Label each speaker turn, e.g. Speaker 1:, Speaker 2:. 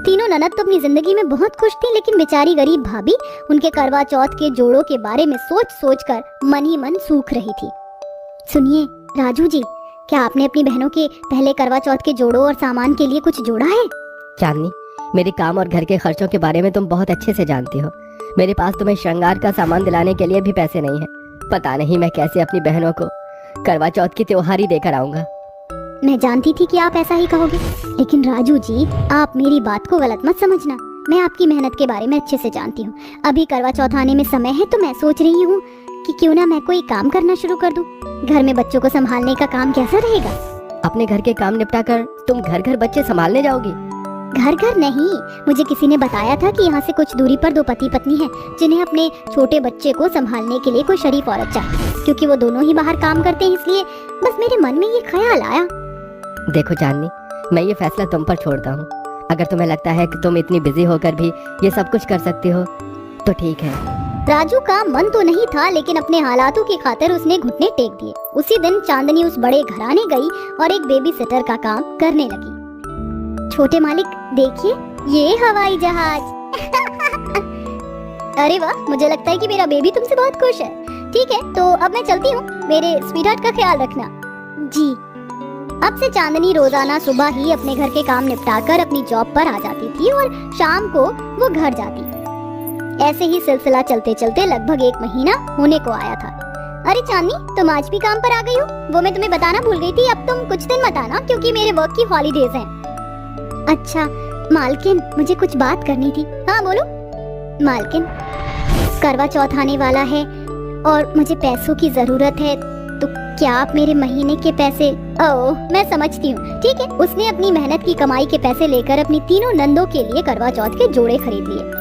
Speaker 1: तीनों ननद तो अपनी जिंदगी में बहुत खुश थी, लेकिन बेचारी गरीब भाभी उनके करवा चौथ के जोड़ों के बारे में सोच सोच कर मन ही मन सूख रही थी। सुनिए राजू जी, क्या आपने अपनी बहनों के पहले करवा चौथ के जोड़ों और सामान के लिए कुछ जोड़ा है?
Speaker 2: चांदनी, मेरे काम और घर के खर्चों के बारे में तुम बहुत अच्छे से जानती हो। मेरे पास तुम्हें श्रृंगार का सामान दिलाने के लिए भी पैसे नहीं है। पता नहीं मैं कैसे अपनी बहनों को करवा चौथ की त्योहार ही देकर आऊंगा।
Speaker 1: मैं जानती थी कि आप ऐसा ही कहोगे, लेकिन राजू जी आप मेरी बात को गलत मत समझना। मैं आपकी मेहनत के बारे में अच्छे से जानती हूँ। अभी करवा चौथ आने में समय है, तो मैं सोच रही हूँ कि क्यों ना मैं कोई काम करना शुरू कर दूँ। घर में बच्चों को संभालने का काम कैसा रहेगा?
Speaker 2: अपने घर के काम निपटा कर तुम घर घर बच्चे संभालने जाओगी?
Speaker 1: घर घर नहीं, मुझे किसी ने बताया था कि यहाँ से कुछ दूरी पर दो पति पत्नी हैं जिन्हें अपने छोटे बच्चे को संभालने के लिए कोई शरीफ औरत चाहिए, क्योंकि वो दोनों ही बाहर काम करते हैं। इसलिए बस मेरे मन में ये ख्याल आया।
Speaker 2: देखो चांदनी, मैं ये फैसला तुम पर छोड़ता हूँ। अगर तुम्हें लगता है कि तुम इतनी बिजी होकर भी ये सब कुछ कर सकती हो तो ठीक है।
Speaker 1: राजू का मन तो नहीं था, लेकिन अपने हालातों की खातिर उसने घुटने टेक दिए। उसी दिन चांदनी उस बड़े घराने गई और एक बेबी सिटर का काम करने लगी। छोटे मालिक देखिए, ये हवाई जहाज। अरे वाह, मुझे लगता है कि मेरा बेबी तुमसे बहुत खुश है। ठीक है, तो अब मैं चलती हूँ। मेरे स्वीटहार्ट का ख्याल रखना। जी। अब से चांदनी रोजाना सुबह ही अपने घर के काम निपटाकर अपनी जॉब पर आ जाती थी और शाम को वो घर जाती। ऐसे ही सिलसिला चलते चलते लगभग 1 महीना होने को आया था। अरे चांदनी, तुम आज भी काम पर आ गई हो? वो मैं तुम्हें बताना भूल गई थी। अब तुम कुछ दिन मत आना, क्योंकि मेरे वर्क की हॉलीडेज हैं। अच्छा मालकिन, मुझे कुछ बात करनी थी। हाँ बोलो। मालकिन, करवा चौथ आने वाला है और मुझे पैसों की जरूरत है, तो क्या आप मेरे महीने के पैसे? ओह, मैं समझती हूँ। ठीक है। उसने अपनी मेहनत की कमाई के पैसे लेकर अपनी तीनों नंदों के लिए करवा चौथ के जोड़े खरीद लिए।